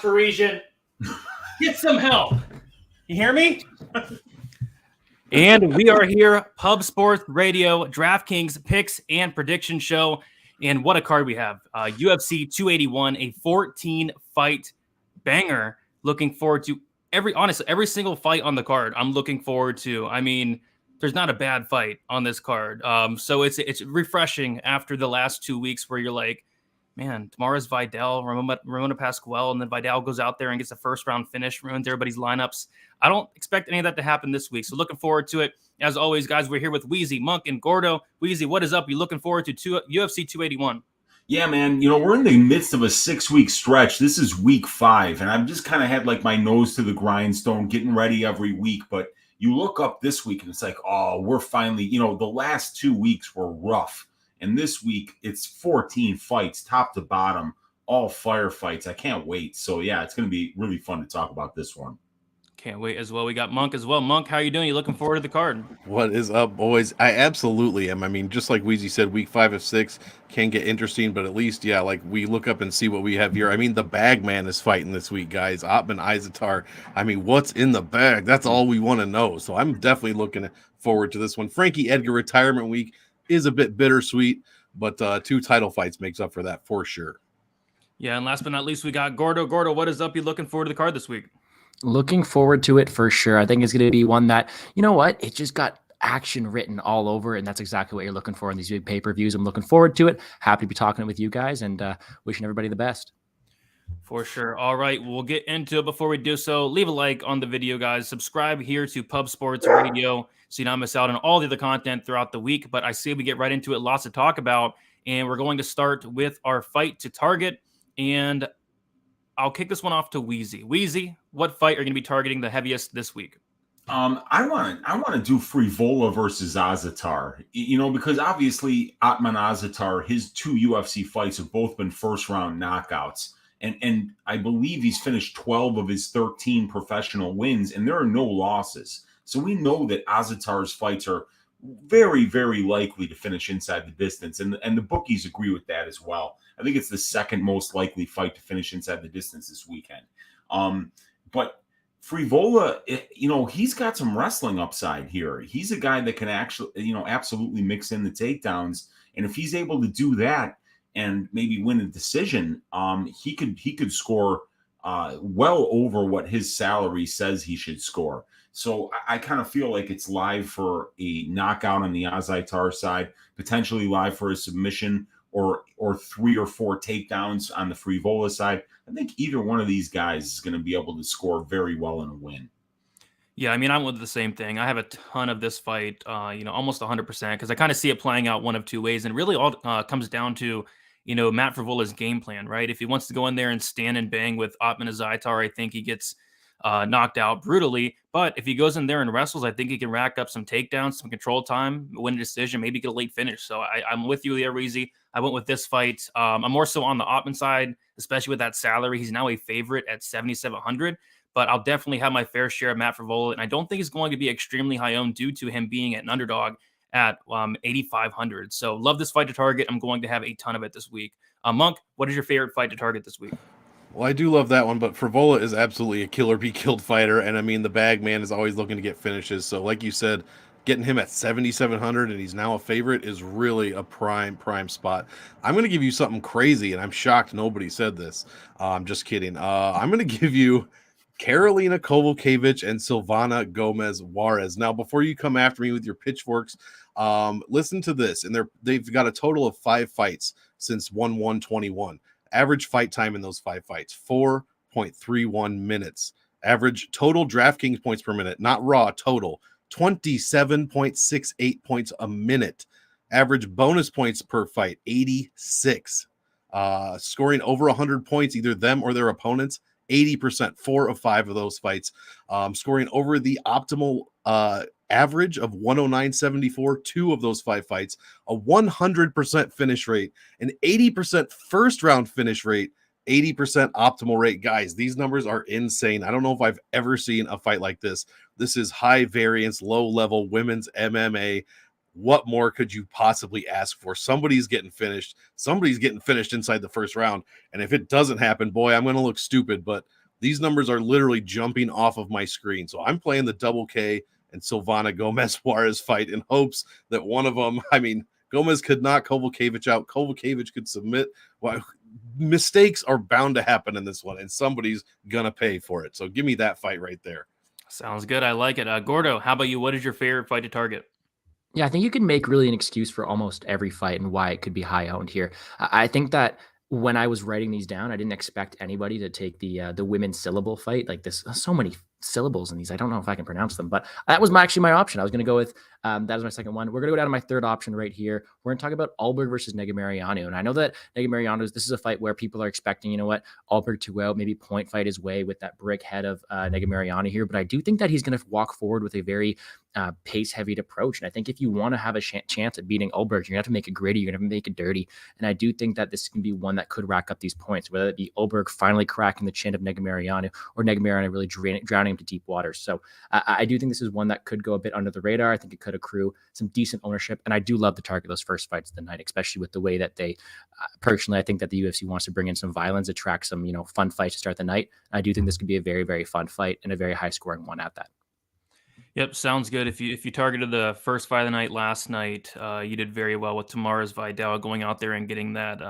Parisian. Get some help. You hear me? And we are here, Pub Sports Radio, Draftkings picks and prediction show. And what a card we have. UFC 281, a 14-fight banger. Looking forward to every single fight on the card. I'm looking forward to. I mean, there's not a bad fight on this card. So it's refreshing after the last 2 weeks where you're like, man, tomorrow's Vidal, Ramona Pascual, and then Vidal goes out there and gets a first-round finish, ruins everybody's lineups. I don't expect any of that to happen this week, so looking forward to it. As always, guys, we're here with Weezy, Monk, and Gordo. Weezy, what is up? You looking forward to UFC 281? Yeah, man. We're in the midst of a 6-week stretch. This is week 5, and I've just kind of had like my nose to the grindstone, getting ready every week. But you look up this week, and it's like, oh, we're finally, the last 2 weeks were rough. And this week, it's 14 fights, top to bottom, all firefights. I can't wait. So, yeah, it's going to be really fun to talk about this one. Can't wait as well. We got Monk as well. Monk, how you doing? You looking forward to the card? What is up, boys? I absolutely am. I mean, just like Weezy said, week 5 of 6 can get interesting, but at least, yeah, like we look up and see what we have here. I mean, the bag man is fighting this week, guys. Ottman Izatar. I mean, what's in the bag? That's all we want to know. So I'm definitely looking forward to this one. Frankie Edgar retirement week is a bit bittersweet, but 2 title fights makes up for that for sure. Yeah, and last but not least, we got Gordo. Gordo, what is up? You looking forward to the card this week? Looking forward to it for sure. I think it's going to be one that, you know what, it just got action written all over, and that's exactly what you're looking for in these big pay-per-views. I'm looking forward to it. Happy to be talking with you guys, and wishing everybody the best. For sure. All right, we'll get into it. Before we do so, leave a like on the video, guys. Subscribe here to Pub Sports Radio so you don't miss out on all the other content throughout the week. But I say we get right into it. Lots to talk about, and we're going to start with our fight to target, and I'll kick this one off to Weezy. Weezy, what fight are you going to be targeting the heaviest this week? I want to do Frivola versus Azatar, because obviously Ottman Azatar, his 2 UFC fights have both been first-round knockouts. And I believe he's finished 12 of his 13 professional wins, and there are no losses. So we know that Azatar's fights are very, very likely to finish inside the distance. And the bookies agree with that as well. I think it's the second most likely fight to finish inside the distance this weekend. But Frivola, he's got some wrestling upside here. He's a guy that can actually, absolutely mix in the takedowns. And if he's able to do that and maybe win a decision, he could score well over what his salary says he should score. So I kind of feel like it's live for a knockout on the Azatar side, potentially live for a submission or 3 or 4 takedowns on the Frivola side. I think either one of these guys is going to be able to score very well in a win. Yeah, I mean, I'm with the same thing. I have a ton of this fight, almost 100%, because I kind of see it playing out one of 2 ways. And really all comes down to, Matt Frivola's game plan, right? If he wants to go in there and stand and bang with Ottman Azatar, I think he gets knocked out brutally. But if he goes in there and wrestles, I think he can rack up some takedowns, some control time, win a decision, maybe get a late finish. So I'm with you there, Weezy. I went with this fight. I'm more so on the Ottman side, especially with that salary. He's now a favorite at 7,700. But I'll definitely have my fair share of Matt Frivola, and I don't think he's going to be extremely high owned due to him being an underdog at 8,500. So love this fight to target. I'm going to have a ton of it this week. Monk, what is your favorite fight to target this week? Well, I do love that one, but Frivola is absolutely a killer be killed fighter, and I mean the bag man is always looking to get finishes. So like you said, getting him at 7,700 and he's now a favorite is really a prime spot. I'm going to give you something crazy, and I'm shocked nobody said this. I'm just kidding. I'm going to give you Karolina Kowalkiewicz and Silvana Gomez Juarez. Now, before you come after me with your pitchforks, listen to this. And they've got a total of 5 fights since 1/1/21. Average fight time in those 5 fights, 4.31 minutes. Average total DraftKings points per minute, not raw, total, 27.68 points a minute. Average bonus points per fight, 86. Scoring over 100 points, either them or their opponents, 80%, 4 of 5 of those fights. Scoring over the optimal average of 109.74, 2 of those 5 fights, a 100% finish rate, an 80% first round finish rate, 80% optimal rate. Guys, these numbers are insane. I don't know if I've ever seen a fight like this. This is high variance, low level women's MMA. what more could you possibly ask for? Somebody's getting finished. Somebody's getting finished inside the first round. And if it doesn't happen, boy, I'm going to look stupid. But these numbers are literally jumping off of my screen. So I'm playing the double K and Silvana Gomez Juarez fight in hopes that one of them, I mean, Gomez could knock Kovalevich out. Kovalevich could submit. Well, mistakes are bound to happen in this one, and somebody's going to pay for it. So give me that fight right there. Sounds good. I like it. Gordo, how about you? What is your favorite fight to target? Yeah, I think you can make really an excuse for almost every fight and why it could be high owned here. I think that when I was writing these down, I didn't expect anybody to take the women's syllable fight. Like this, so many syllables in these. I don't know if I can pronounce them, but that was actually my option. I was going to go with that was my second one. We're going to go down to my third option right here. We're going to talk about Alberg versus Negumereanu. And I know that Negumereanu, this is a fight where people are expecting, Alberg to maybe point fight his way with that brick head of Negumereanu here. But I do think that he's going to walk forward with a very pace-heavy approach. And I think if you want to have a chance at beating Alberg, you're going to have to make it gritty. You're going to have to make it dirty. And I do think that this can be one that could rack up these points, whether it be Alberg finally cracking the chin of Negumereanu or Negumereanu really drowning him to deep waters. So I do think this is one that could go a bit under the radar. I think it could accrue some decent ownership. And I do love to target those first fights of the night, especially with the way that they, personally, I think that the UFC wants to bring in some violence, attract some, fun fights to start the night. I do think this could be a very, very fun fight and a very high scoring one at that. Yep, sounds good. If you targeted the first fight of the night last night, you did very well with Tamara's Vidal going out there and getting that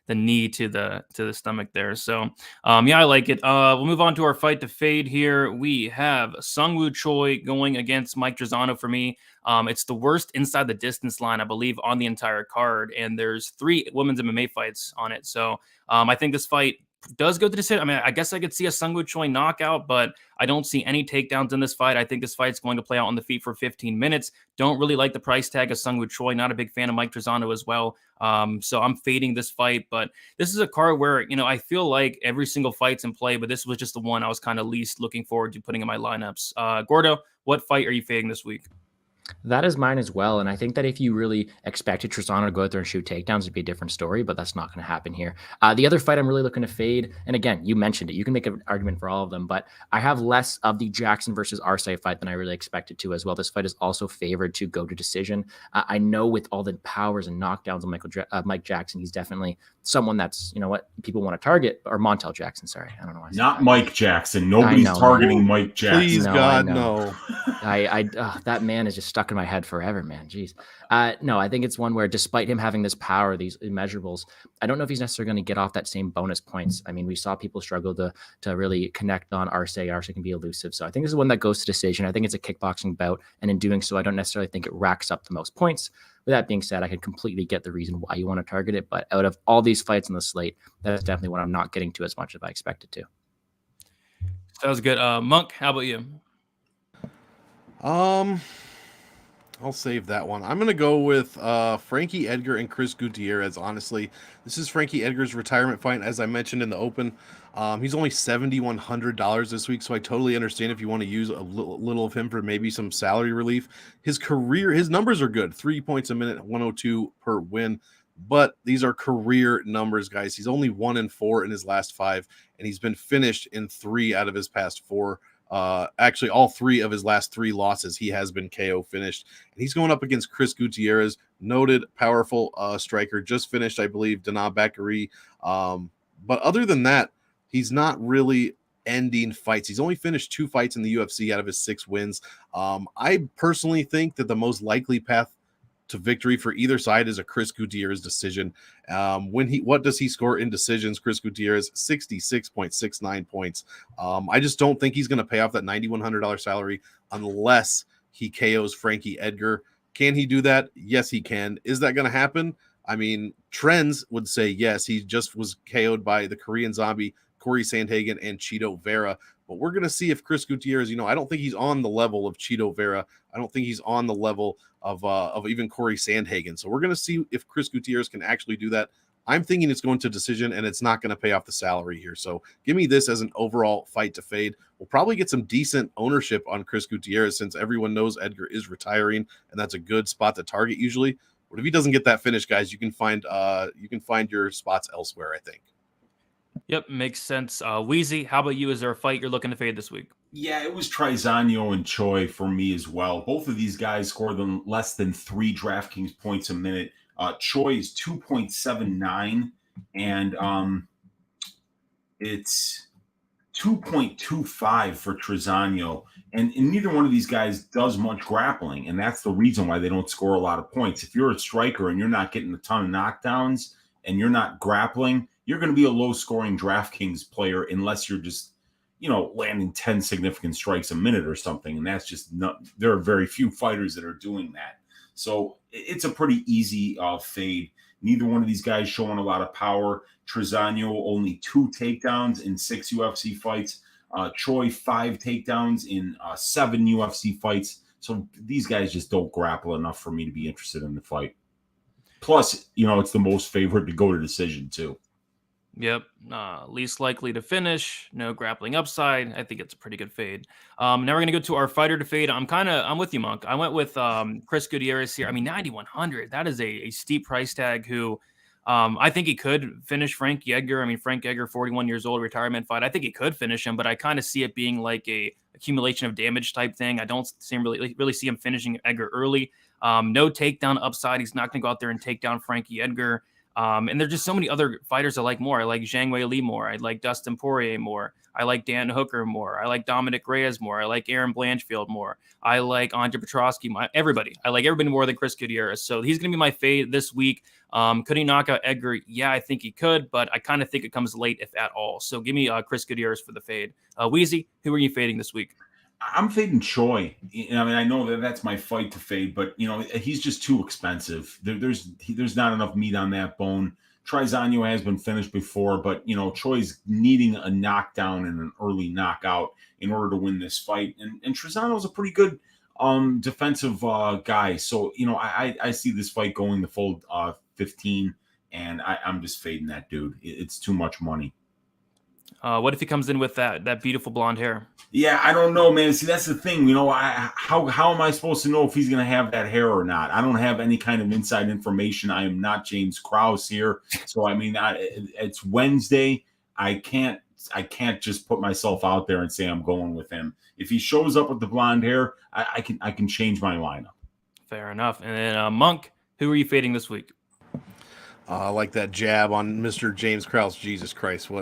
the knee to the stomach there. So yeah, I like it. We'll move on to our fight to fade here. We have Sungwoo Choi going against Mike Trizano for me. It's the worst inside the distance line, I believe, on the entire card, and there's 3 women's MMA fights on it. So I think this fight does go to decision. I mean, I guess I could see a Sungwoo Choi knockout, but I don't see any takedowns in this fight. I think this fight's going to play out on the feet for 15 minutes. Don't really like the price tag of Sungwoo Choi. Not a big fan of Mike Trizano as well. So I'm fading this fight, but this is a card where, I feel like every single fight's in play, but this was just the one I was kind of least looking forward to putting in my lineups. Gordo, what fight are you fading this week? That is mine as well. And I think that if you really expected Trizano to go out there and shoot takedowns, it'd be a different story, but that's not going to happen here. The other fight I'm really looking to fade, and again, you mentioned it, you can make an argument for all of them, but I have less of the Jackson versus Arce fight than I really expected to as well. This fight is also favored to go to decision. I know with all the powers and knockdowns of Mike Jackson, he's definitely someone that's, what people want to target, or Montel Jackson, sorry. I don't know why. Not Mike Jackson. Nobody's targeting Mike Jackson. Please, No, God, no. That man is just stuck in my head forever, man. Jeez. No, I think it's one where despite him having this power, these immeasurables, I don't know if he's necessarily going to get off that same bonus points. I mean, we saw people struggle to really connect on Arce. Arce can be elusive. So I think this is one that goes to decision. I think it's a kickboxing bout. And in doing so, I don't necessarily think it racks up the most points. With that being said, I can completely get the reason why you want to target it. But out of all these fights on the slate, that's definitely one I'm not getting to as much as I expected to. Sounds good. Monk, how about you? I'll save that one. I'm going to go with Frankie Edgar and Chris Gutierrez. Honestly, this is Frankie Edgar's retirement fight. As I mentioned in the open, he's only $7,100 this week, so I totally understand if you want to use a little of him for maybe some salary relief. His numbers are good. 3 points a minute, 102 per win. But these are career numbers, guys. He's only 1-4 in his last 5, and he's been finished in 3 out of his past 4. Actually, all 3 of his last 3 losses, he has been KO finished. And he's going up against Chris Gutierrez, noted, powerful striker, just finished, I believe, Dana Bakary. But other than that, he's not really ending fights. He's only finished 2 fights in the UFC out of his 6 wins. I personally think that the most likely path to victory for either side is a Chris Gutierrez decision. What does he score in decisions? Chris Gutierrez, 66.69 points. I just don't think he's going to pay off that $9,100 salary unless he KOs Frankie Edgar. Can he do that? Yes, he can. Is that going to happen? I mean, trends would say yes. He just was KO'd by the Korean Zombie, Corey Sandhagen, and Chito Vera. But we're going to see if Chris Gutierrez, I don't think he's on the level of Chito Vera. I don't think he's on the level of even Corey Sandhagen. So we're going to see if Chris Gutierrez can actually do that. I'm thinking it's going to decision, and it's not going to pay off the salary here. So give me this as an overall fight to fade. We'll probably get some decent ownership on Chris Gutierrez since everyone knows Edgar is retiring, and that's a good spot to target usually. But if he doesn't get that finish, guys, you can find your spots elsewhere, I think. Yep, makes sense. Weezy, how about you? Is there a fight you're looking to fade this week? Yeah, it was Trizano and Choi for me as well. Both of these guys score them less than 3 DraftKings points a minute. Choi is 2.79, and it's 2.25 for Trizano. And neither one of these guys does much grappling, and that's the reason why they don't score a lot of points. If you're a striker and you're not getting a ton of knockdowns and you're not grappling, you're going to be a low-scoring DraftKings player unless you're just landing 10 significant strikes a minute or something. And that's just not, there are very few fighters that are doing that. So it's a pretty easy fade. Neither one of these guys showing a lot of power. Trizano, only 2 takedowns in 6 UFC fights. Choi, 5 takedowns in 7 UFC fights. So these guys just don't grapple enough for me to be interested in the fight. Plus, it's the most favored to go to decision too. Yep. Least likely to finish. No grappling upside. I think it's a pretty good fade. Now we're going to go to our fighter to fade. I'm with you, Monk. I went with Chris Gutierrez here. I mean, 9,100. That is a steep price tag who I think he could finish Frankie Edgar. I mean, Frank Edgar, 41 years old, retirement fight. I think he could finish him, but I kind of see it being like a accumulation of damage type thing. I don't really see him finishing Edgar early. No takedown upside. He's not going to go out there and take down Frankie Edgar. And there's just so many other fighters I like more. I like Zhang Weili more. I like Dustin Poirier more. I like Dan Hooker more. I like Dominick Reyes more. I like Aaron Blanchfield more. I like Andre Petrosky. Everybody. I like everybody more than Chris Gutierrez. So he's going to be my fade this week. Could he knock out Edgar? Yeah, I think he could, but I kind of think it comes late, if at all. So give me Chris Gutierrez for the fade. Weezy, who are you fading this week? I'm fading Choi. I know that's my fight to fade, but he's just too expensive. There's not enough meat on that bone. Trizano has been finished before, but Choi's needing a knockdown and an early knockout in order to win this fight. And Trizano's a pretty good defensive guy. So I see this fight going the full 15, and I'm just fading that dude. It's too much money. What if he comes in with that beautiful blonde hair? Yeah, I don't know, man. See, that's the thing. How am I supposed to know if he's going to have that hair or not? I don't have any kind of inside information. I am not James Krause here. So, it's Wednesday. I can't just put myself out there and say I'm going with him. If he shows up with the blonde hair, I can change my lineup. Fair enough. And then Monk, who are you fading this week? I like that jab on Mr. James Krause. Jesus Christ.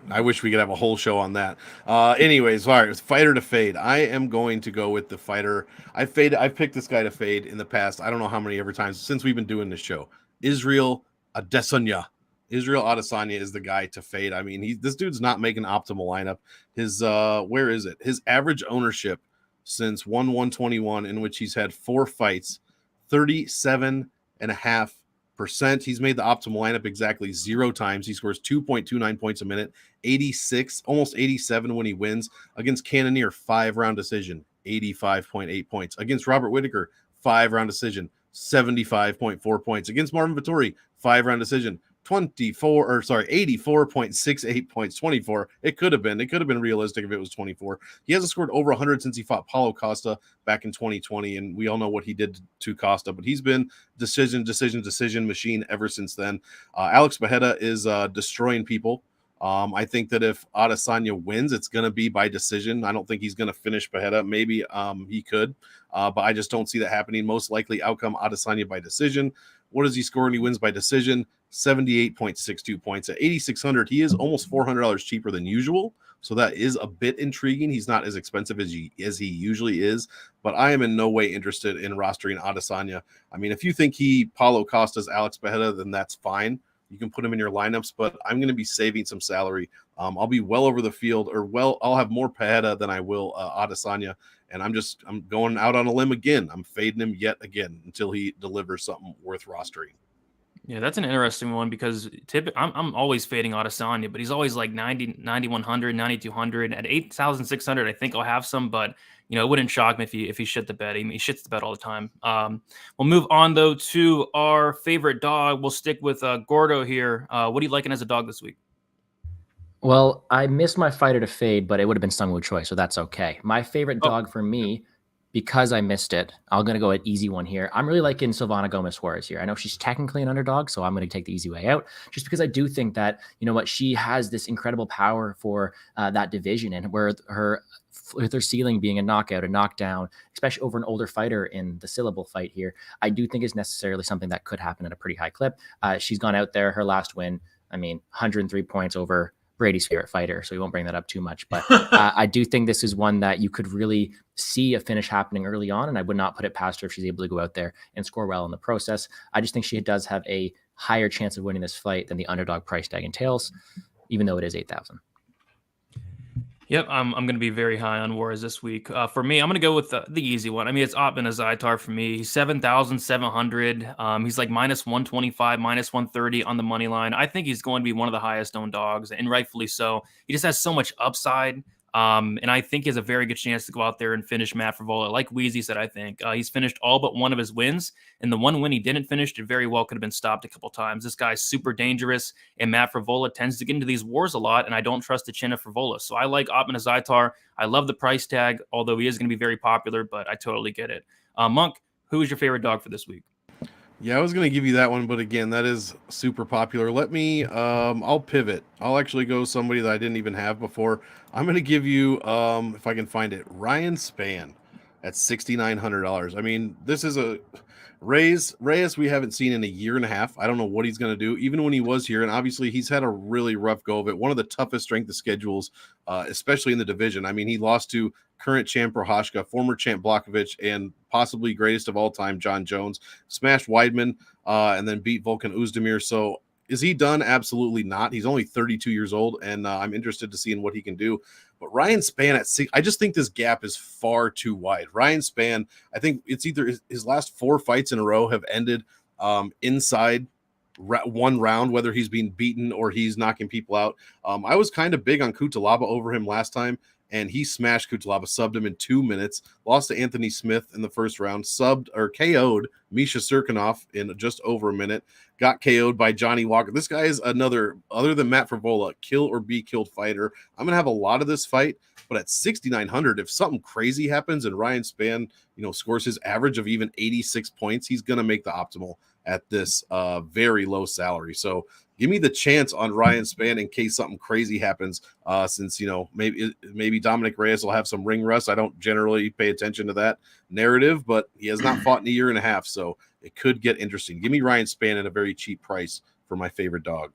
I wish we could have a whole show on that. Anyways, all right, fighter to fade. I am going to go with the fighter. I've picked this guy to fade in the past. I don't know how many ever times since we've been doing this show. Israel Adesanya. Israel Adesanya is the guy to fade. I mean, this dude's not making optimal lineup. His where is it? His average ownership since 1/1/21, in which he's had 4 fights, 37.5%. He's made the optimal lineup exactly 0 times. He scores 2.29 points a minute, 86, almost 87 when he wins. Against Cannonier, 5-round decision, 85.8 points. Against Robert Whittaker, 5-round decision, 75.4 points. Against Marvin Vettori, 5-round decision, 84.68 points, 24. It could have been realistic if it was 24. He hasn't scored over 100 since he fought Paulo Costa back in 2020, and we all know what he did to Costa, but he's been decision machine ever since then. Alex Pereira is destroying people. I think that if Adesanya wins, it's going to be by decision. I don't think he's going to finish Pereira. Maybe he could, but I just don't see that happening. Most likely outcome Adesanya by decision. What does he score when he wins by decision? 78.62 points. At 8,600, he is almost $400 cheaper than usual. So that is a bit intriguing. He's not as expensive as he usually is, but I am in no way interested in rostering Adesanya. I mean, if you think Paulo Costa's Alex Pereira, then that's fine. You can put him in your lineups, but I'm going to be saving some salary. I'll be well over the field, I'll have more Pereira than I will Adesanya, and I'm going out on a limb again. I'm fading him yet again until he delivers something worth rostering. Yeah, that's an interesting one because I'm always fading Adesanya, but he's always like 90, 9,100, 9,200. At 8,600, I think I'll have some, but it wouldn't shock me if he shit the bed. He shits the bed all the time. We'll move on though to our favorite dog. We'll stick with Gordo here. What are you liking as a dog this week? Well, I missed my fighter to fade, but it would have been Sungwoo Choi, so that's okay. My favorite dog for me, because I missed it, I'm going to go an easy one here. I'm really liking Silvana Gomez Juarez here. I know she's technically an underdog, so I'm going to take the easy way out just because I do think that, you know what, she has this incredible power for that division, and where with her ceiling being a knockout, a knockdown, especially over an older fighter in the syllable fight here, I do think is necessarily something that could happen at a pretty high clip. She's gone out there, her last win, 103 points over Brady's favorite fighter, so we won't bring that up too much. But I do think this is one that you could really see a finish happening early on, and I would not put it past her if she's able to go out there and score well in the process. I just think she does have a higher chance of winning this fight than the underdog price tag entails, even though it is 8,000. Yep, I'm going to be very high on Juarez this week. For me, I'm going to go with the easy one. It's Ottman Azaitar for me. He's 7,700. He's like minus 125, minus 130 on the money line. I think he's going to be one of the highest owned dogs, and rightfully so. He just has so much upside. And I think he has a very good chance to go out there and finish Matt Frevola. Like Weezy said, I think he's finished all but one of his wins. And the one win he didn't finish, it very well could have been stopped a couple times. This guy's super dangerous, and Matt Frevola tends to get into these wars a lot, and I don't trust the chin of Frevola. So I like Ottman Azaitar. I love the price tag, although he is going to be very popular, but I totally get it. Monk, who is your favorite dog for this week? Yeah, I was going to give you that one, but again, that is super popular. Let me, I'll pivot. I'll actually go somebody that I didn't even have before. I'm going to give you, if I can find it, Ryan Spann at $6,900. This is a Reyes we haven't seen in a year and a half. I don't know what he's going to do, even when he was here. And obviously he's had a really rough go of it. One of the toughest strength of schedules, especially in the division. He lost to current champ Prohashka, former champ Blachowicz, and possibly greatest of all time, John Jones. Smashed Weidman and then beat Volkan Oezdemir. So is he done? Absolutely not. He's only 32 years old, and I'm interested to see what he can do. But Ryan Spann at 6, I just think this gap is far too wide. Ryan Spann, I think it's either his last 4 fights in a row have ended inside one round, whether he's being beaten or he's knocking people out. I was kind of big on Cutelaba over him last time, and he smashed Cutelaba, subbed him in 2 minutes, lost to Anthony Smith in the first round, KO'd Misha Serkinov in just over a minute, got KO'd by Johnny Walker. This guy is another, other than Matt Frevola, kill or be killed fighter. I'm going to have a lot of this fight, but at 6,900, if something crazy happens and Ryan Spann, scores his average of even 86 points, he's going to make the optimal at this very low salary. So give me the chance on Ryan Spann in case something crazy happens, since, maybe Dominick Reyes will have some ring rust. I don't generally pay attention to that narrative, but he has not fought in a year and a half, so it could get interesting. Give me Ryan Spann at a very cheap price for my favorite dog.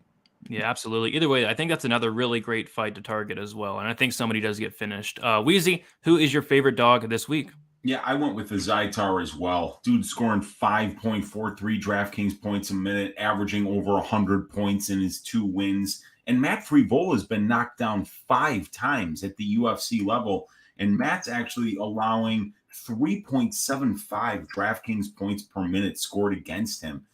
Yeah, absolutely. Either way, I think that's another really great fight to target as well, and I think somebody does get finished. Weezy, who is your favorite dog this week? Yeah, I went with the Zaitar as well. Dude scoring 5.43 DraftKings points a minute, averaging over 100 points in his 2 wins. And Matt Frevola has been knocked down 5 times at the UFC level. And Matt's actually allowing 3.75 DraftKings points per minute scored against him.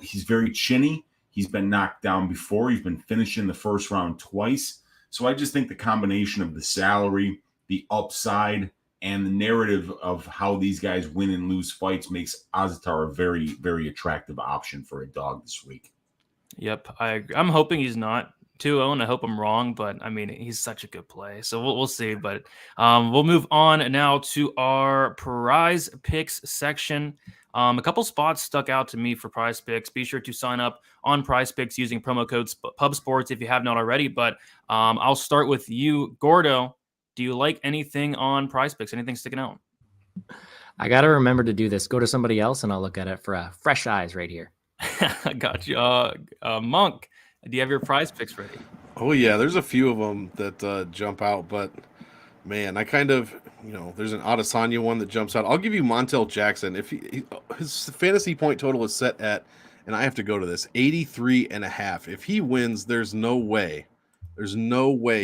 He's very chinny. He's been knocked down before. He's been finished in the first round twice. So I just think the combination of the salary, the upside, and the narrative of how these guys win and lose fights makes Azaitar a very, very attractive option for a dog this week. Yep, I agree. I'm hoping he's not 2-0. I hope I'm wrong, but he's such a good play. So we'll see. But we'll move on now to our prize picks section. A couple spots stuck out to me for prize picks. Be sure to sign up on prize picks using promo code PubSports if you have not already. But I'll start with you, Gordo. Do you like anything on prize picks? Anything sticking out? I got to remember to do this. Go to somebody else and I'll look at it for fresh eyes right here. I got you. Monk, do you have your prize picks ready? Oh, yeah. There's a few of them that jump out, but man, I kind of, there's an Adesanya one that jumps out. I'll give you Montel Jackson. If his fantasy point total is set at, and I have to go to this, 83.5. If he wins, there's no way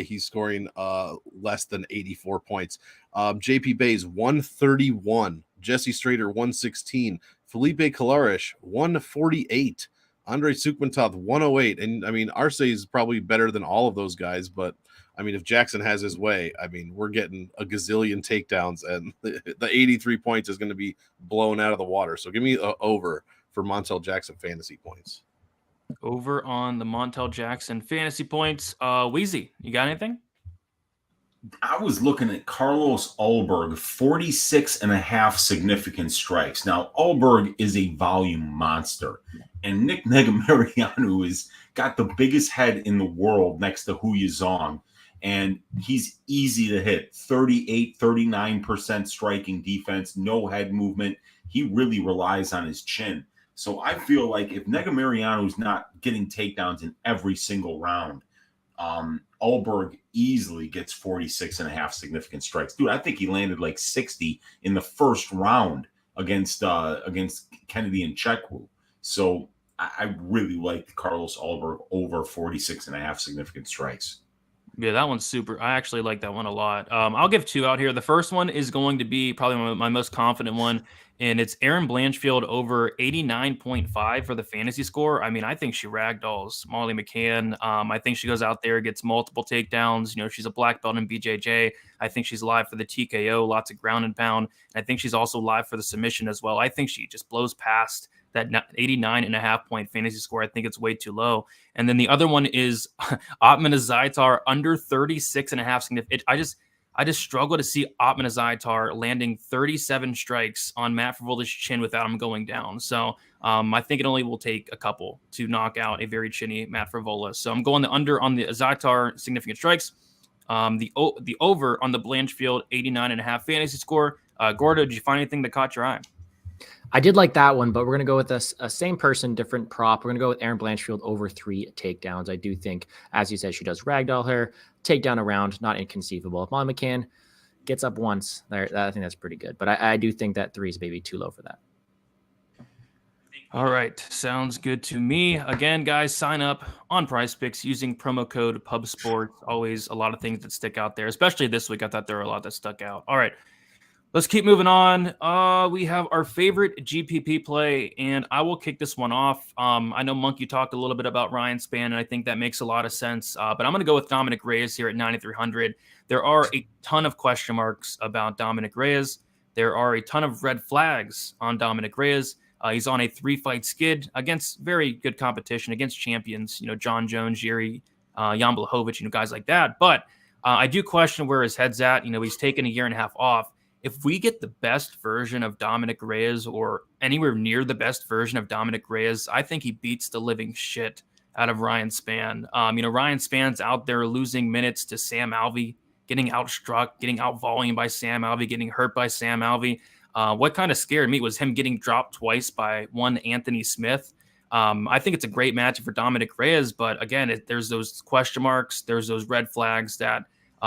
he's scoring less than 84 points. JP Bays 131, Jesse Strader 116, Felipe Colares 148, Andre Sukmantov 108. And Arce is probably better than all of those guys, but if Jackson has his way, we're getting a gazillion takedowns, and the 83 points is going to be blown out of the water. So give me over for Montel Jackson fantasy points. Over on the Montel Jackson fantasy points. Weezy, you got anything? I was looking at Carlos Ulberg, 46.5 significant strikes. Now, Ulberg is a volume monster, and Nick Negamarianu has got the biggest head in the world next to Hu Yazong, and he's easy to hit. 38, 39% striking defense, no head movement. He really relies on his chin. So I feel like if Negamarianu's not getting takedowns in every single round, Ulberg easily gets 46.5 significant strikes. Dude, I think he landed like 60 in the first round against Kennedy Nzechukwu. So I really like Carlos Ulberg over 46.5 significant strikes. Yeah, that one's super. I actually like that one a lot. I'll give two out here. The first one is going to be probably my most confident one, and it's Erin Blanchfield over 89.5 for the fantasy score. I mean, I think she ragdolls Molly McCann. I think she goes out there, gets multiple takedowns. You know, she's a black belt in BJJ. I think she's live for the TKO, lots of ground and pound. And I think she's also live for the submission as well. I think she just blows past that 89.5 point fantasy score. I think it's way too low. And then the other one is Otman Azaitar under 36.5 significant. I just struggle to see Otman Azaitar landing 37 strikes on Matt Frivola's chin without him going down. So I think it only will take a couple to knock out a very chinny Matt Frivola. So I'm going the under on the Azaitar significant strikes. The over on the Blanchfield 89.5 fantasy score. Gordo, did you find anything that caught your eye? I did like that one, but we're going to go with a same person, different prop. We're going to go with Erin Blanchfield over 3 takedowns. I do think, as you said, she does ragdoll her, takedown around, not inconceivable. If Molly McCann gets up once, I think that's pretty good. But I do think that 3 is maybe too low for that. All right. Sounds good to me. Again, guys, sign up on PrizePicks using promo code PubSports. Always a lot of things that stick out there, especially this week. I thought there were a lot that stuck out. All right. Let's keep moving on. We have our favorite GPP play, and I will kick this one off. I know, Monk, you talked a little bit about Ryan Spann, and I think that makes a lot of sense. But I'm going to go with Dominick Reyes here at 9,300. There are a ton of question marks about Dominick Reyes. There are a ton of red flags on Dominick Reyes. He's on a 3-fight skid against very good competition, against champions, John Jones, Jiri, Jan Blachowicz, guys like that. But I do question where his head's at. He's taken a year and a half off. If we get the best version of Dominick Reyes or anywhere near the best version of Dominick Reyes, I think he beats the living shit out of Ryan Spann. Ryan Spann's out there losing minutes to Sam Alvey, getting outstruck, getting out-volumed by Sam Alvey, getting hurt by Sam Alvey. What kind of scared me was him getting dropped twice by one Anthony Smith. I think it's a great match for Dominick Reyes, but again, there's those question marks, there's those red flags that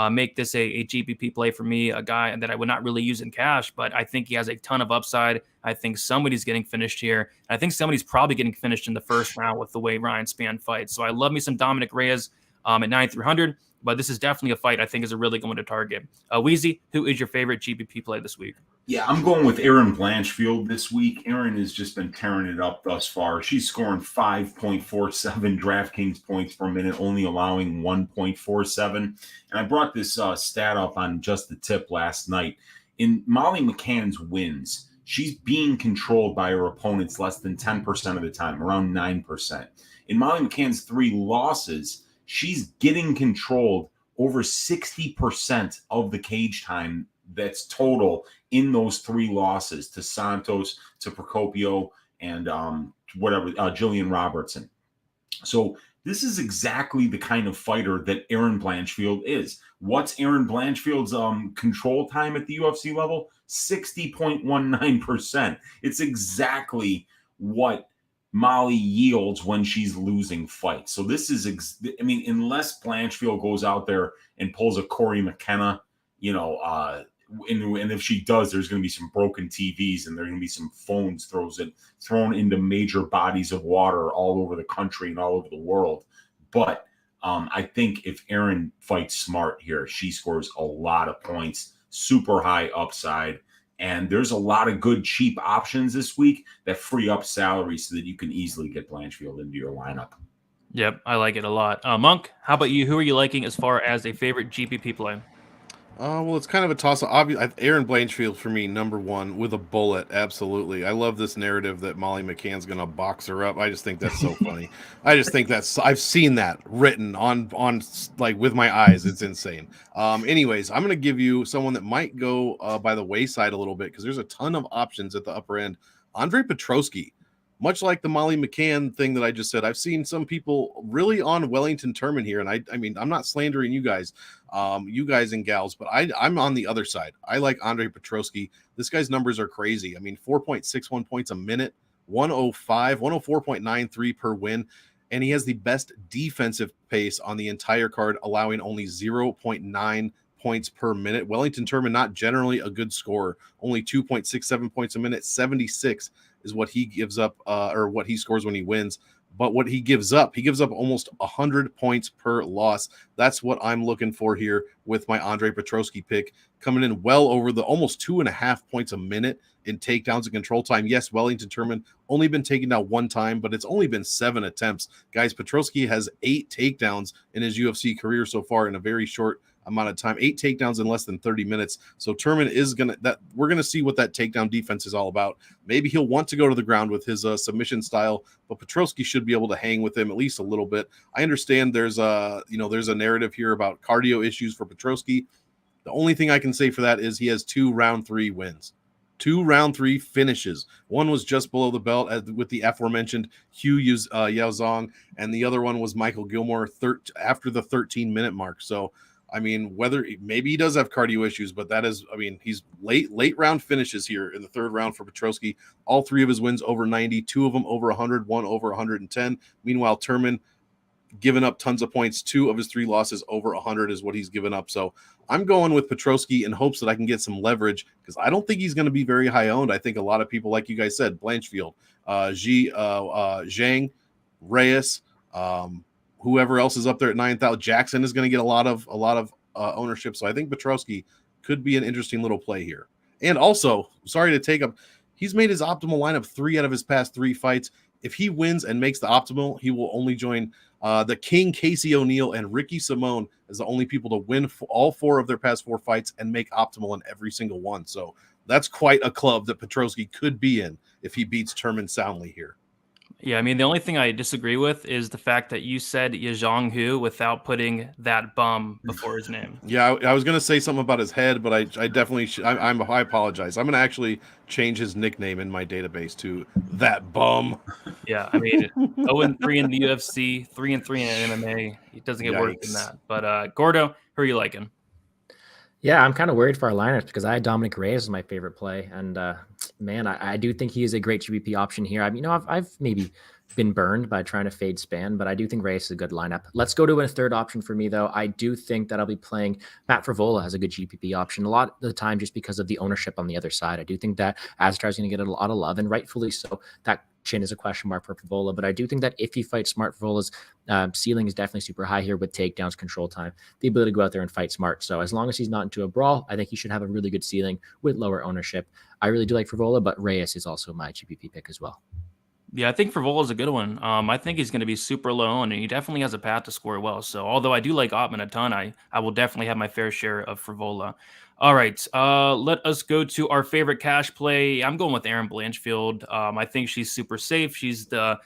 make this a GPP play for me, a guy that I would not really use in cash, but I think he has a ton of upside. I think somebody's getting finished here. I think somebody's probably getting finished in the first round with the way Ryan Spann fights. So I love me some Dominick Reyes at 9,300, but this is definitely a fight I think is a really going to target. Weezy, who is your favorite GPP play this week? Yeah, I'm going with Erin Blanchfield this week. Erin has just been tearing it up thus far. She's scoring 5.47 DraftKings points per minute, only allowing 1.47. And I brought this stat up on Just the Tip last night. In Molly McCann's wins, she's being controlled by her opponents less than 10% of the time, around 9%. In Molly McCann's 3 losses, she's getting controlled over 60% of the cage time that's total in those 3 losses to Santos, to Procopio, and Jillian Robertson. So this is exactly the kind of fighter that Erin Blanchfield is. What's Erin Blanchfield's control time at the UFC level? 60.19%. It's exactly what Molly yields when she's losing fights. So this is, unless Blanchfield goes out there and pulls a Corey McKenna, and if she does, there's going to be some broken TVs and there's going to be some phones thrown into major bodies of water all over the country and all over the world. But I think if Erin fights smart here, she scores a lot of points, super high upside. And there's a lot of good, cheap options this week that free up salary so that you can easily get Blanchfield into your lineup. Yep, I like it a lot. Monk, how about you? Who are you liking as far as a favorite GPP play? Well, it's kind of a toss-up. Aaron Blanchfield for me, number one, with a bullet. Absolutely. I love this narrative that Molly McCann's going to box her up. I just think that's so funny. I've seen that written on like with my eyes. It's insane. Anyways, I'm going to give you someone that might go by the wayside a little bit because there's a ton of options at the upper end. Andre Petroski. Much like the Molly McCann thing that I just said, I've seen some people really on Wellington Turman here. And I mean, I'm not slandering you guys and gals, but I'm on the other side. I like Andre Petroski. This guy's numbers are crazy. I mean, 4.61 points a minute, 104.93 per win. And he has the best defensive pace on the entire card, allowing only 0.9 points per minute. Wellington Turman, not generally a good scorer, only 2.67 points a minute, 76 is what he gives up, or what he scores when he wins. But what he gives up almost 100 points per loss. That's what I'm looking for here with my Andre Petroski pick, coming in well over the almost 2.5 points a minute in takedowns and control time. Yes, Wellington Turman only been taken down one time, but it's only been 7 attempts. Guys, Petroski has 8 takedowns in his UFC career so far in a very short amount of time, 8 takedowns in less than 30 minutes. So Turman is we're gonna see what that takedown defense is all about. Maybe he'll want to go to the ground with his submission style, but Petroski should be able to hang with him at least a little bit. I understand there's a narrative here about cardio issues for Petroski. The only thing I can say for that is he has 2 round 3 wins. 2 round 3 finishes. One was just below the belt with the aforementioned Hugh Yao Zhang, and the other one was Michael Gilmore after the 13-minute mark. So I mean, maybe he does have cardio issues, but he's late round finishes here in the 3rd round for Petroski. All 3 of his wins over 90, 2 of them over 100, 1 over 110. Meanwhile, Turman given up tons of points. 2 of his 3 losses over 100 is what he's given up. So I'm going with Petroski in hopes that I can get some leverage because I don't think he's going to be very high owned. I think a lot of people, like you guys said, Blanchfield, Zhang, Reyes, whoever else is up there at 9,000, Jackson is going to get a lot of ownership. So I think Petroski could be an interesting little play here. And also, sorry to take up, he's made his optimal lineup 3 out of his past 3 fights. If he wins and makes the optimal, he will only join the King, Casey O'Neill, and Ricky Simone as the only people to win all 4 of their past 4 fights and make optimal in every single one. So that's quite a club that Petroski could be in if he beats Turman soundly here. Yeah, I mean, the only thing I disagree with is the fact that you said Zhang Hu without putting that bum before his name. Yeah, I was going to say something about his head, but I definitely I apologize. I'm going to actually change his nickname in my database to that bum. Yeah, I mean, 0-3 in the UFC, 3-3 in MMA. It doesn't get worse than that. But Gordo, who are you liking? Yeah, I'm kind of worried for our lineups because I had Dominick Reyes as my favorite play, and man, I do think he is a great GBP option here. I mean, I've maybe been burned by trying to fade Spann, but I do think Reyes is a good lineup. Let's go to a 3rd option for me, though. I do think that I'll be playing Matt Frevola as a good GPP option a lot of the time just because of the ownership on the other side. I do think that Azatar is going to get a lot of love, and rightfully so. That chin is a question mark for Frevola, but I do think that if he fights smart, Frevola's ceiling is definitely super high here with takedowns, control time, the ability to go out there and fight smart. So as long as he's not into a brawl, I think he should have a really good ceiling with lower ownership. I really do like Frevola, but Reyes is also my GPP pick as well. Yeah, I think Frevola is a good one. I think he's going to be super low, and he definitely has a path to score well. So although I do like Ottman a ton, I will definitely have my fair share of Frevola. All right, let us go to our favorite cash play. I'm going with Aaron Blanchfield. I think she's super safe. She's the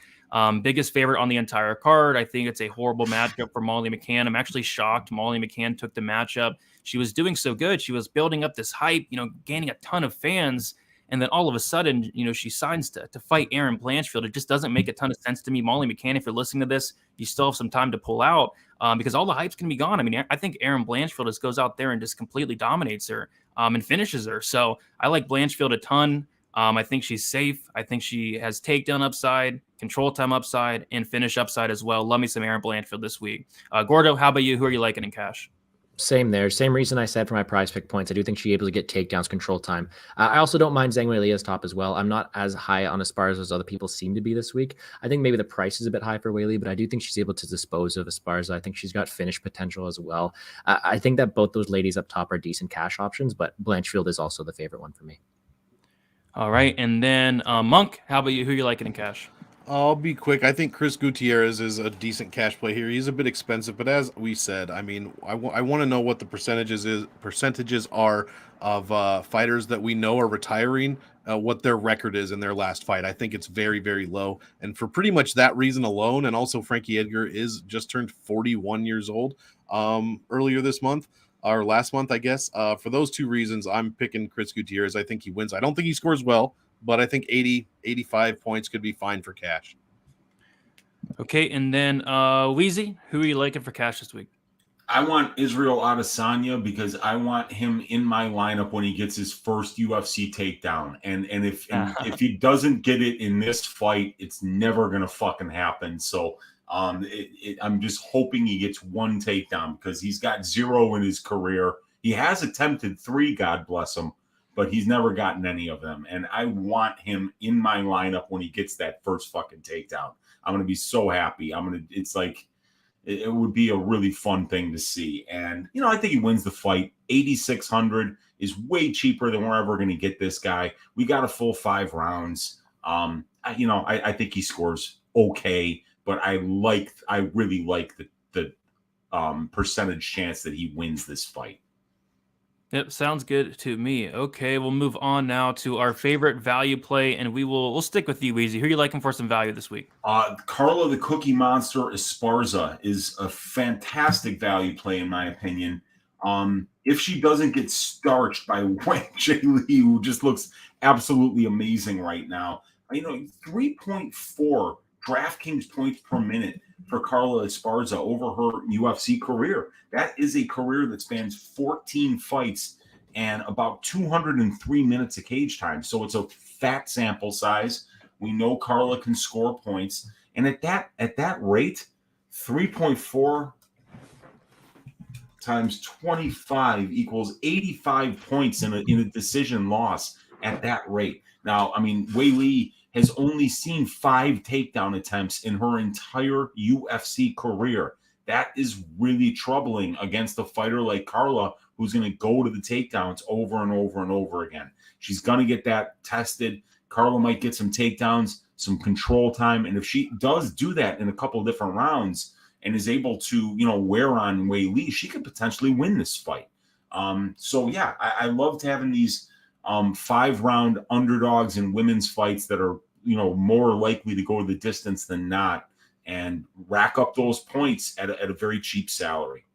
biggest favorite on the entire card. I think it's a horrible matchup for Molly McCann. I'm actually shocked Molly McCann took the matchup. She was doing so good. She was building up this hype, gaining a ton of fans. And then all of a sudden, she signs to fight Aaron Blanchfield. It just doesn't make a ton of sense to me. Molly McCann, if you're listening to this, you still have some time to pull out because all the hype's going to be gone. I mean, I think Aaron Blanchfield just goes out there and just completely dominates her and finishes her. So I like Blanchfield a ton. I think she's safe. I think she has takedown upside, control time upside, and finish upside as well. Love me some Aaron Blanchfield this week. Gordo, how about you? Who are you liking in cash? Same there. Same reason I said for my prize pick points. I do think she's able to get takedowns, control time. I also don't mind Zhang Weili as top as well. I'm not as high on Esparza as other people seem to be this week. I think maybe the price is a bit high for Weili, but I do think she's able to dispose of Esparza. I think she's got finish potential as well. I think that both those ladies up top are decent cash options, but Blanchfield is also the favorite one for me. All right. And then Monk, how about you? Who are you liking in cash? I'll be quick. I think Chris Gutierrez is a decent cash play here. He's a bit expensive, but as we said, I mean, I want to know what the percentages are of fighters that we know are retiring, what their record is in their last fight. I think it's very, very low, and for pretty much that reason alone, and also Frankie Edgar is just turned 41 years old earlier this month. Or last month, I guess. For those two reasons, I'm picking Chris Gutierrez. I think he wins. I don't think he scores well, but I think 80, 85 points could be fine for cash. Okay, and then Weezy, who are you liking for cash this week? I want Israel Adesanya because I want him in my lineup when he gets his first UFC takedown. And if he doesn't get it in this fight, it's never gonna fucking happen. So I'm just hoping he gets one takedown because he's got 0 in his career. He has attempted 3, God bless him, but he's never gotten any of them. And I want him in my lineup when he gets that first fucking takedown. I'm going to be so happy. It's like, it would be a really fun thing to see. And, I think he wins the fight. 8,600 is way cheaper than we're ever going to get this guy. We got a full 5 rounds. I think he scores okay, but I really like the percentage chance that he wins this fight. Yep, sounds good to me. Okay, we'll move on now to our favorite value play, and we'll stick with you, Weezy. Who are you liking for some value this week? Carla the Cookie Monster Esparza is a fantastic value play, in my opinion. If she doesn't get starched by Wang J. Lee, who just looks absolutely amazing right now, 3.4 DraftKings points per minute for Carla Esparza over her UFC career. That is a career that spans 14 fights and about 203 minutes of cage time. So it's a fat sample size. We know Carla can score points. And at that rate, 3.4 times 25 equals 85 points in a decision loss at that rate. Now, Weili has only seen 5 takedown attempts in her entire UFC career. That is really troubling against a fighter like Carla, who's going to go to the takedowns over and over and over again. She's going to get that tested. Carla might get some takedowns, some control time. And if she does do that in a couple of different rounds and is able to, wear on Weili, she could potentially win this fight. I loved having these 5-round underdogs in women's fights that are, more likely to go the distance than not and rack up those points at a very cheap salary.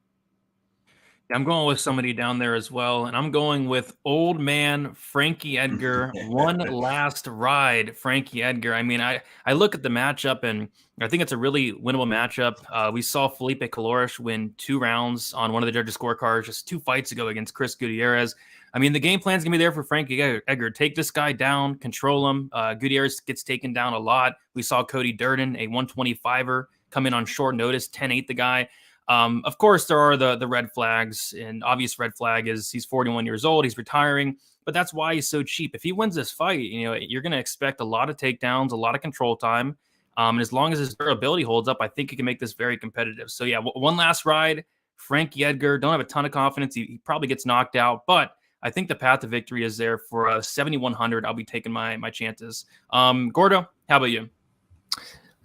I'm going with somebody down there as well, and I'm going with old man Frankie Edgar. One last ride, Frankie Edgar. I look at the matchup, and I think it's a really winnable matchup. We saw Felipe Calorish win 2 rounds on one of the judges' scorecards just 2 fights ago against Chris Gutierrez. The game plan's going to be there for Frankie Edgar. Take this guy down, control him. Gutierrez gets taken down a lot. We saw Cody Durden, a 125er, come in on short notice, 10-8 the guy. Of course, there are the red flags, and obvious red flag is he's 41 years old, he's retiring, but that's why he's so cheap. If he wins this fight, you're going to expect a lot of takedowns, a lot of control time, and as long as his durability holds up, I think he can make this very competitive. So yeah, one last ride, Frankie Edgar. Don't have a ton of confidence. He probably gets knocked out, but I think the path to victory is there for 7,100. I'll be taking my chances. Gordo, how about you?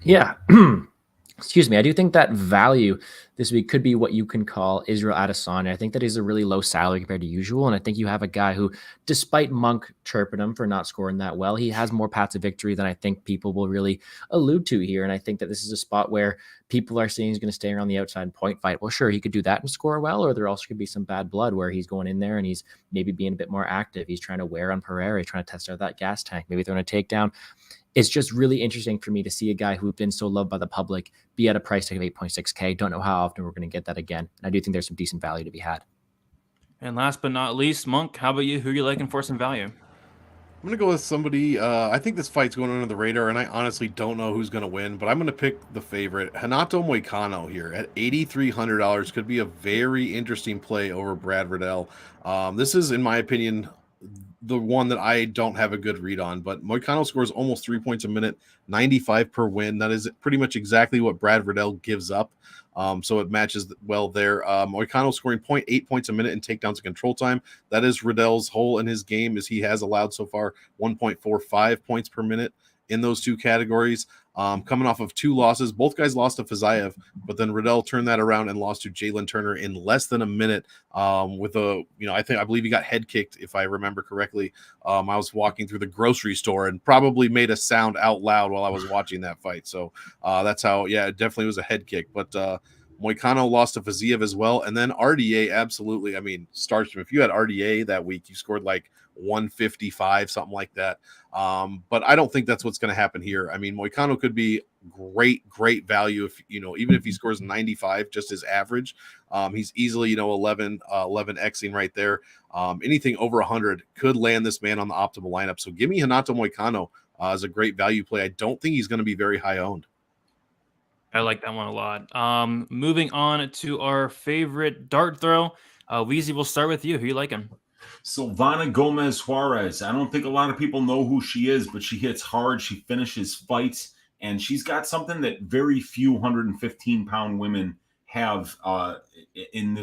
Yeah. Excuse me. I do think that value this week could be what you can call Israel Adesanya. I think that is a really low salary compared to usual. And I think you have a guy who, despite Monk chirping him for not scoring that well, he has more paths of victory than I think people will really allude to here. And I think that this is a spot where people are saying he's going to stay around the outside and point fight. Well, sure, he could do that and score well, or there also could be some bad blood where he's going in there and he's maybe being a bit more active. He's trying to wear on Pereira, he's trying to test out that gas tank, maybe throwing a takedown. It's just really interesting for me to see a guy who's been so loved by the public be at a price tag of 8.6K. Don't know how often we're going to get that again. And I do think there's some decent value to be had. And last but not least, Monk, how about you? Who are you liking for some value? I'm going to go with somebody. I think this fight's going under the radar, and I honestly don't know who's going to win, but I'm going to pick the favorite, Renato Moicano here at $8,300. Could be a very interesting play over Brad Riddell. This is, in my opinion, the one that I don't have a good read on, but Moicano scores almost 3 points a minute, 95 per win. That is pretty much exactly what Brad Riddell gives up. So it matches well there. Moicano scoring 0.8 points a minute in takedowns and control time. That is Riddell's hole in his game, as he has allowed so far 1.45 points per minute in those two categories. Coming off of 2 losses, both guys lost to Fiziev, but then Riddell turned that around and lost to Jalen Turner in less than a minute. With I believe he got head kicked, if I remember correctly. I was walking through the grocery store and probably made a sound out loud while I was watching that fight. So that's how, it definitely was a head kick. But Moicano lost to Fiziev as well, and then RDA absolutely. I mean, starts if you had RDA that week, you scored like 155, something like that. But I don't think that's what's going to happen here. I mean, Moicano could be great value if even if he scores 95, just his average. He's easily 11 Xing right there. Anything over 100 could land this man on the optimal lineup. So give me Renato Moicano as a great value play. I don't think he's going to be very high owned. I like that one a lot. Moving on to our favorite dart throw. Weezy, we'll start with you. Who you liking? Silvana Gomez Juarez. I don't think a lot of people know who she is, but she hits hard. She finishes fights, and she's got something that very few 115-pound women have in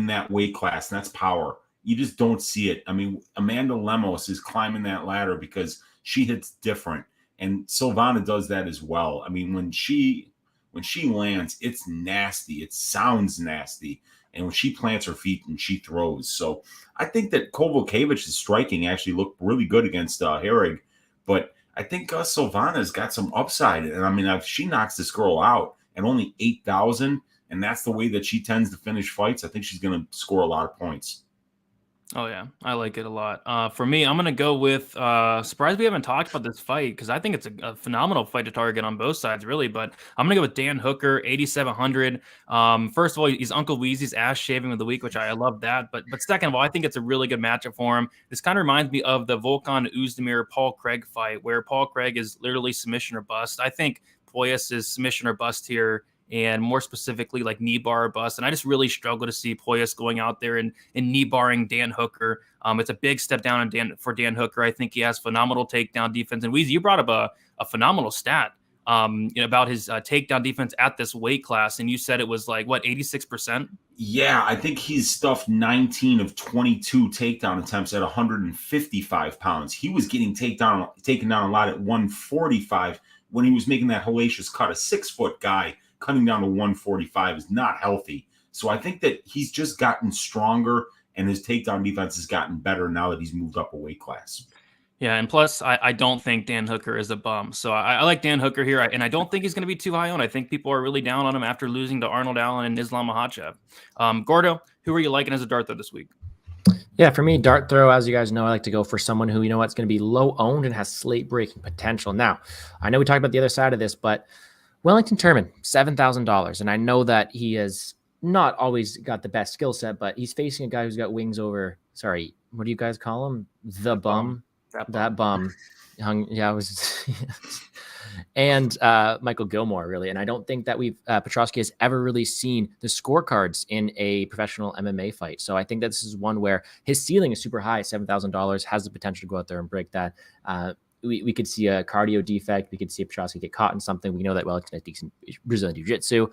that weight class, and that's power. You just don't see it. I mean, Amanda Lemos is climbing that ladder because she hits different. And Silvana does that as well. I mean, when she lands, it's nasty. It sounds nasty. And when she plants her feet and she throws. So I think that Kovacevich's striking actually looked really good against Herrig. But I think Silvana's got some upside. And I mean, if she knocks this girl out at only 8,000, and that's the way that she tends to finish fights, I think she's going to score a lot of points. Oh, yeah. I like it a lot. For me, I'm going to go with surprised we haven't talked about this fight because I think it's a phenomenal fight to target on both sides, really. But I'm going to go with Dan Hooker, 8,700. First of all, he's Uncle Weezy's ass shaving of the week, which I love that. But second of all, I think it's a really good matchup for him. This kind of reminds me of the Volkan Oezdemir Paul Craig fight where Paul Craig is literally submission or bust. I think Puelles is submission or bust here. And more specifically, like knee bar or bust. And I just really struggle to see Puelles going out there and knee barring Dan Hooker. It's a big step down for Dan Hooker. I think he has phenomenal takedown defense. And Weezy, you brought up a phenomenal stat about his takedown defense at this weight class. And you said it was like, 86%? Yeah, I think he's stuffed 19 of 22 takedown attempts at 155 pounds. He was getting taken down a lot at 145 when he was making that hellacious cut. A 6-foot guy cutting down to 145 is not healthy. So I think that he's just gotten stronger and his takedown defense has gotten better now that he's moved up a weight class. Yeah, and plus, I don't think Dan Hooker is a bum. So I like Dan Hooker here, and I don't think he's going to be too high on. I think people are really down on him after losing to Arnold Allen and Islam Makhachev. Gordo, who are you liking as a dart throw this week? Yeah, for me, dart throw, as you guys know, I like to go for someone who, it's going to be low owned and has slate breaking potential. Now, I know we talked about the other side of this, but Wellington Turman, $7,000. And I know that he has not always got the best skill set, but he's facing a guy who's got wings over, what do you guys call him? The bum. That bum. And Michael Gilmore, really. And I don't think that Petrosky has ever really seen the scorecards in a professional MMA fight. So I think that this is one where his ceiling is super high, $7,000, has the potential to go out there and break that. We could see a cardio defect. We could see Petrosky get caught in something. We know that Wellington has decent Brazilian Jiu-Jitsu.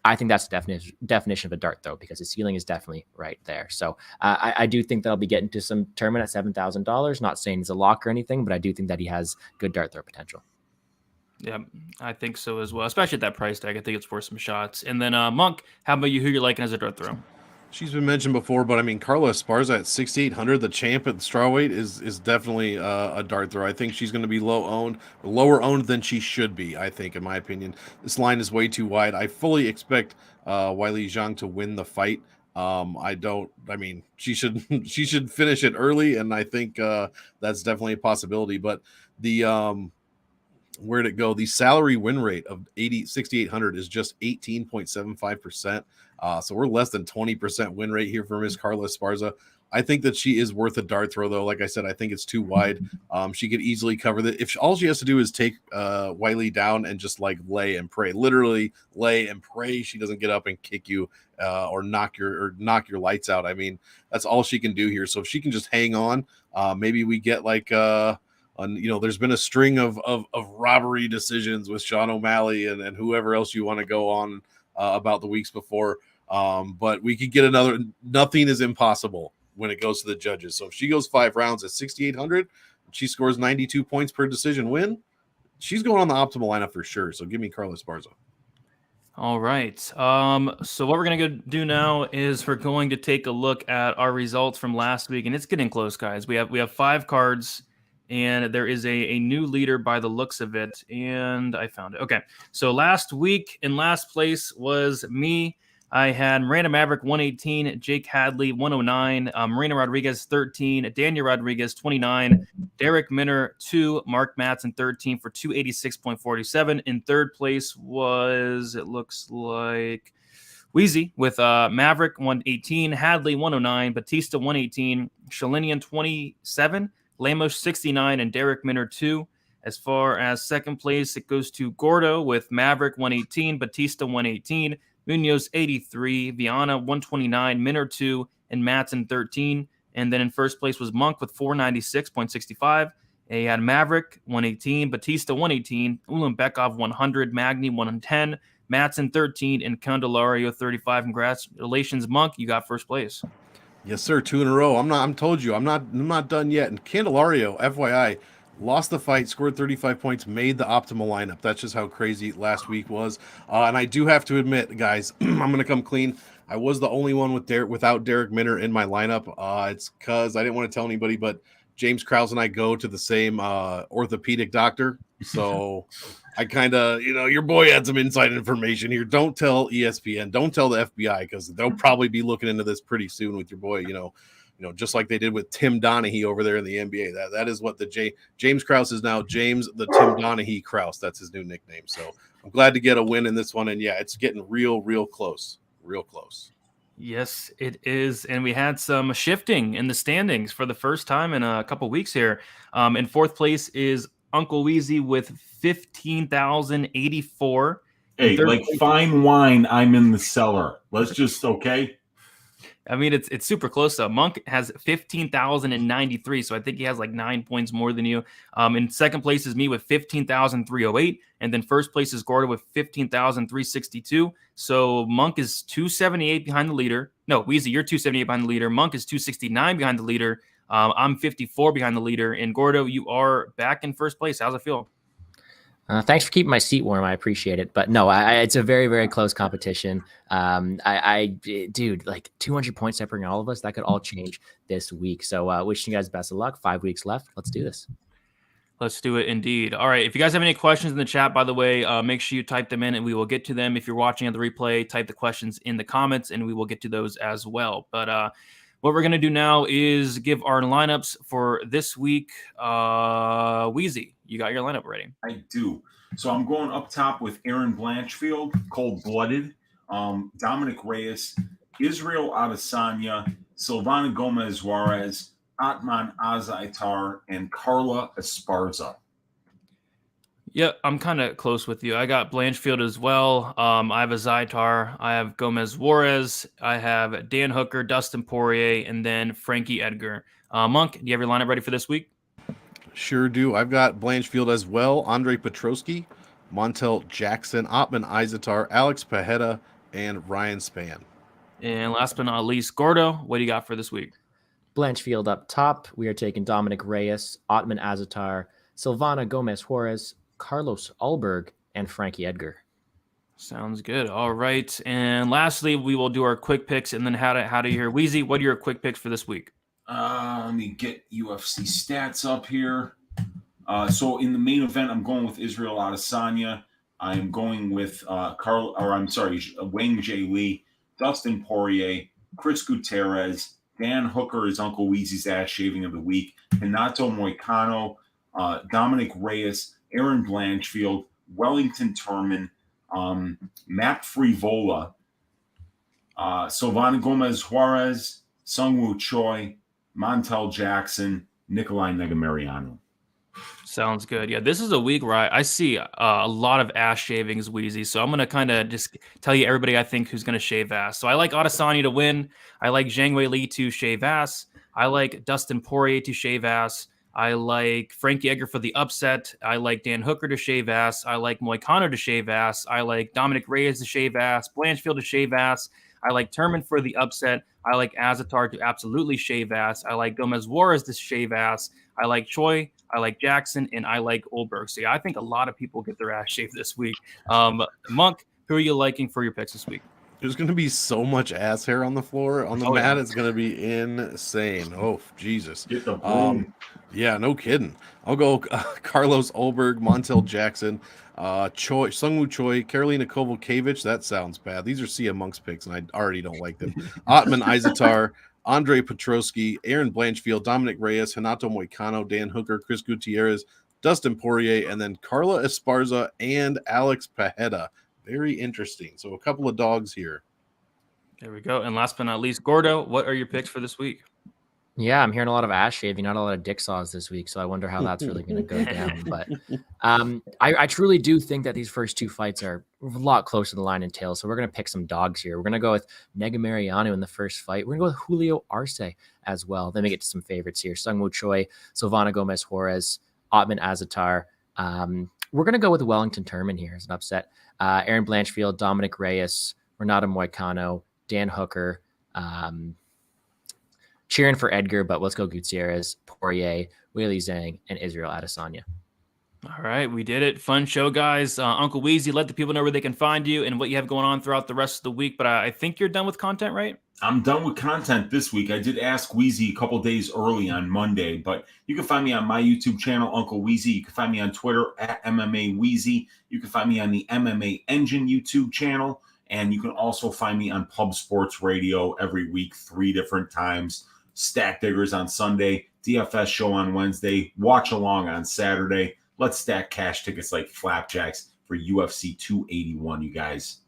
I think that's the definition of a dart throw because the ceiling is definitely right there. So I do think that I'll be getting to some tournament at $7,000. Not saying he's a lock or anything, but I do think that he has good dart throw potential. Yeah, I think so as well, especially at that price tag. I think it's worth some shots. And then Monk, how about you? Who you're liking as a dart throw? She's been mentioned before, but I mean, Carla Esparza at 6,800, the champ at the strawweight, is definitely a dart throw. I think she's going to be lower owned than she should be, I think, in my opinion. This line is way too wide. I fully expect Weili Zhang to win the fight. She should finish it early, and I think that's definitely a possibility. But where'd it go? The salary win rate of 6,800 is just 18.75%. So we're less than 20% win rate here for Miss Carla Esparza. I think that she is worth a dart throw, though. Like I said, I think it's too wide. She could easily cover that. If all she has to do is take Weili down and just like lay and pray, literally lay and pray she doesn't get up and kick you or knock your lights out. I mean, that's all she can do here. So if she can just hang on, maybe we get like there's been a string of robbery decisions with Sean O'Malley and whoever else you want to go on about the weeks before. But we could get nothing is impossible when it goes to the judges. So if she goes 5 rounds at 6,800, she scores 92 points per decision win. She's going on the optimal lineup for sure. So give me Carla Esparza. All right. So what we're going to do now is we're going to take a look at our results from last week, and it's getting close, guys. We have 5 cards, and there is a new leader by the looks of it, and I found it. Okay. So last week in last place was me. I had Miranda Maverick 118, Jake Hadley 109, Marina Rodriguez 13, Daniel Rodriguez 29, Derek Minner 2, Mark Madsen 13 for 286.47. In third place was, it looks like, Weezy with Maverick 118, Hadley 109, Batista 118, Shalinian 27, Lamos 69, and Derek Minner 2. As far as second place, it goes to Gordo with Maverick 118, Batista 118, Munoz 83, Viana 129, Minner 2, and Madsen 13. And then in first place was Monk with 496.65. He had Maverick 118, Batista 118, Ulanbekov 100, Magny 110, Madsen 13, and Candelario 35. Congratulations, Monk. You got first place. Yes, sir. 2 in a row. I'm not done yet. And Candelario, FYI, lost the fight, scored 35 points, made the optimal lineup. That's just how crazy last week was. And I do have to admit, guys, I'm going to come clean. I was the only one without Derek Minner in my lineup. It's because I didn't want to tell anybody, but James Krause and I go to the same orthopedic doctor. So I kind of, your boy had some inside information here. Don't tell ESPN. Don't tell the FBI because they'll probably be looking into this pretty soon with your boy, just like they did with Tim Donaghy over there in the NBA. That is what James Krause is now. James the Tim Donaghy Krause. That's his new nickname. So I'm glad to get a win in this one. And yeah, it's getting real close. Real close. Yes, it is. And we had some shifting in the standings for the first time in a couple weeks here. In fourth place is Uncle Weezy with 15,084. Hey, like fine wine, I'm in the cellar. Let's just, okay. I mean, it's super close though. Monk has 15,093, so I think he has like 9 points more than you. In second place is me with 15,308, and then first place is Gordo with 15,362. So Monk is 278 behind the leader. No, Weezy, you're 278 behind the leader. Monk is 269 behind the leader. I'm 54 behind the leader, and Gordo, you are back in first place. How's it feel? Thanks for keeping my seat warm. I appreciate it. But no, it's a very, very close competition. Dude, like 200 points separating all of us, that could all change this week. So wishing you guys best of luck. 5 weeks left. Let's do this. Let's do it indeed. All right. If you guys have any questions in the chat, by the way, make sure you type them in and we will get to them. If you're watching on the replay, type the questions in the comments and we will get to those as well. But what we're going to do now is give our lineups for this week. Weezy, you got your lineup ready? I do. So I'm going up top with Aaron Blanchfield, cold-blooded, Dominick Reyes, Israel Adesanya, Silvana Gomez-Juarez, Atman Azaitar, and Carla Esparza. Yeah, I'm kind of close with you. I got Blanchfield as well. I have a Zaitar. I have Gomez Juarez. I have Dan Hooker, Dustin Poirier, and then Frankie Edgar. Monk, do you have your lineup ready for this week? Sure do. I've got Blanchfield as well. Andre Petroski, Montel Jackson, Atman Izaitar, Alex Pereira, and Ryan Spann. And last but not least, Gordo, what do you got for this week? Blanchfield up top. We are taking Dominick Reyes, Atman Azaitar, Silvana Gomez Juarez, Carlos Ulberg, and Frankie Edgar. Sounds good. All right. And lastly, we will do our quick picks and then how to hear. Weezy, what are your quick picks for this week? Let me get UFC stats up here. So in the main event, I'm going with Israel Adesanya. I'm going with Wang J. Lee, Dustin Poirier, Chris Gutierrez, Dan Hooker is Uncle Weezy's ass shaving of the week, Renato Moicano, Dominick Reyes, Aaron Blanchfield, Wellington Turman, Matt Frivola, Silvana Gomez-Juarez, Sungwoo Choi, Montel Jackson, Nikolai Negamariano. Sounds good. Yeah, this is a week where I see a lot of ass shavings, Weezy. So I'm going to kind of just tell you everybody I think who's going to shave ass. So I like Adesanya to win. I like Zhang Weili to shave ass. I like Dustin Poirier to shave ass. I like Frankie Edgar for the upset. I like Dan Hooker to shave ass. I like Moicano to shave ass. I like Dominick Reyes to shave ass. Blanchfield to shave ass. I like Turman for the upset. I like Azatar to absolutely shave ass. I like Gomez Juarez to shave ass. I like Choi. I like Jackson, and I like Olberg. So yeah, I think a lot of people get their ass shaved this week. Monk, who are you liking for your picks this week? There's going to be so much ass hair on the floor, on the mat. Yeah. It's going to be insane. Oh, Jesus. Get the broom. Yeah, no kidding. I'll go Carlos Olberg, Montel Jackson, Choi, Sungwoo Choi, Karolina Kovalkiewicz. That sounds bad. These are CM Monk's picks, and I already don't like them. Otman Izatar, Andre Petrosky, Aaron Blanchfield, Dominick Reyes, Renato Moicano, Dan Hooker, Chris Gutierrez, Dustin Poirier, and then Carla Esparza and Alex Pereira. Very interesting. So a couple of dogs here. There we go. And last but not least, Gordo, what are your picks for this week? Yeah, I'm hearing a lot of ass shaving, not a lot of dick saws this week. So I wonder how that's really going to go down. But I truly do think that these first two fights are a lot closer to the line and tail. So we're going to pick some dogs here. We're going to go with Nega Mariano in the first fight. We're going to go with Julio Arce as well. Then we get to some favorites here. Sungwoo Choi, Silvana Gomez Juarez, Otman Azatar. We're going to go with Wellington Turman here as an upset. Aaron Blanchfield, Dominick Reyes, Renato Moicano, Dan Hooker, cheering for Edgar, but let's go Gutierrez, Poirier, Weili Zhang, and Israel Adesanya. All right, we did it. Fun show, guys. Uncle Weezy, let the people know where they can find you and what you have going on throughout the rest of the week. But I think you're done with content, right? I'm done with content this week. I did ask Weezy a couple days early on Monday, but you can find me on my YouTube channel, Uncle Weezy. You can find me on Twitter at MMA Weezy. You can find me on the MMA Engine YouTube channel. And you can also find me on Pub Sports Radio every week, 3 different times. Stack Diggers on Sunday, DFS show on Wednesday, watch along on Saturday. Let's stack cash tickets like flapjacks for UFC 281, you guys.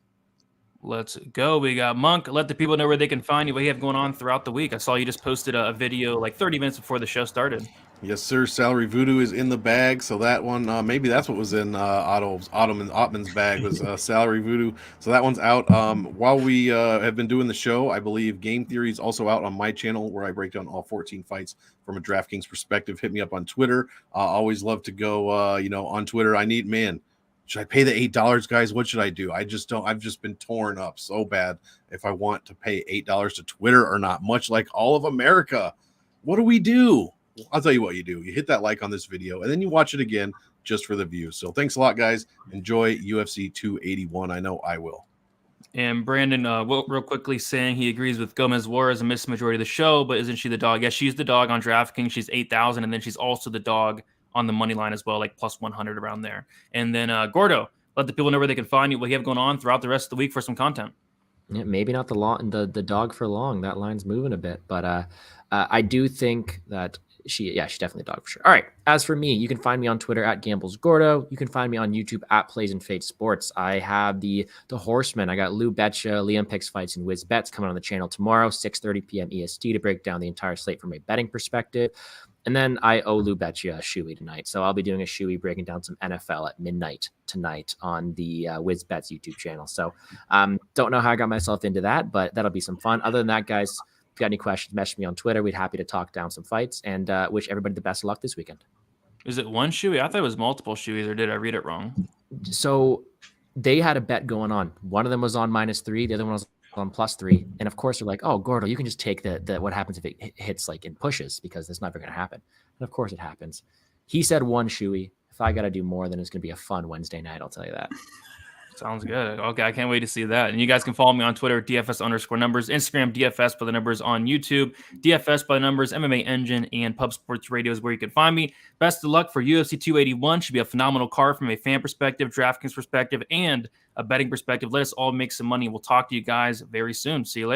Let's go. We got Monk. Let the people know where they can find you, what you have going on throughout the week. I saw you just posted a video like 30 minutes before the show started. Yes, sir. Salary Voodoo is in the bag. So that one, maybe that's what was in Otman's bag was Salary Voodoo. So that one's out. While we have been doing the show, I believe Game Theory is also out on my channel where I break down all 14 fights from a DraftKings perspective. Hit me up on Twitter. Always love to go, on Twitter. Should I pay the $8, guys? What should I do? I've just been torn up so bad if I want to pay $8 to Twitter or not, much like all of America. What do we do? I'll tell you what you do. You hit that like on this video, and then you watch it again just for the views. So thanks a lot, guys. Enjoy UFC 281. I know I will. And Brandon, real quickly saying he agrees with Gomez Juarez and missed the majority of the show, but isn't she the dog? Yes, she's the dog on DraftKings. She's 8,000, and then she's also the dog on the money line as well, like plus 100 around there. And then Gordo, let the people know where they can find you, what you have going on throughout the rest of the week for some content. Yeah, maybe not the dog for long. That line's moving a bit, but I do think that she's definitely a dog for sure. All right. As for me, you can find me on Twitter at GamblesGordo. You can find me on YouTube at Plays and Fade Sports. I have the Horsemen. I got Lou Betcha, Liam Picks Fights, and Wiz Bets coming on the channel tomorrow, 6:30 p.m. EST to break down the entire slate from a betting perspective. And then I owe Lou Betcha a shoey tonight. So I'll be doing a shoey breaking down some NFL at midnight tonight on the Wiz Bets YouTube channel. So don't know how I got myself into that, but that'll be some fun. Other than that, guys, if you got any questions, message me on Twitter. We'd happy to talk down some fights and wish everybody the best of luck this weekend. Is it one shoey? I thought it was multiple shoeys, or did I read it wrong? So they had a bet going on. One of them was on -3. The other one was on +3. And of course, they're like, oh, Gordo, you can just take the what happens if it hits like in pushes, because that's never going to happen. And of course it happens. He said one shoey. If I got to do more, then it's going to be a fun Wednesday night. I'll tell you that. Sounds good. Okay, I can't wait to see that. And you guys can follow me on Twitter, DFS_numbers, Instagram, DFS by the numbers on YouTube, DFS by the numbers, MMA Engine, and Pub Sports Radio is where you can find me. Best of luck for UFC 281. Should be a phenomenal card from a fan perspective, DraftKings perspective, and a betting perspective. Let us all make some money. We'll talk to you guys very soon. See you later.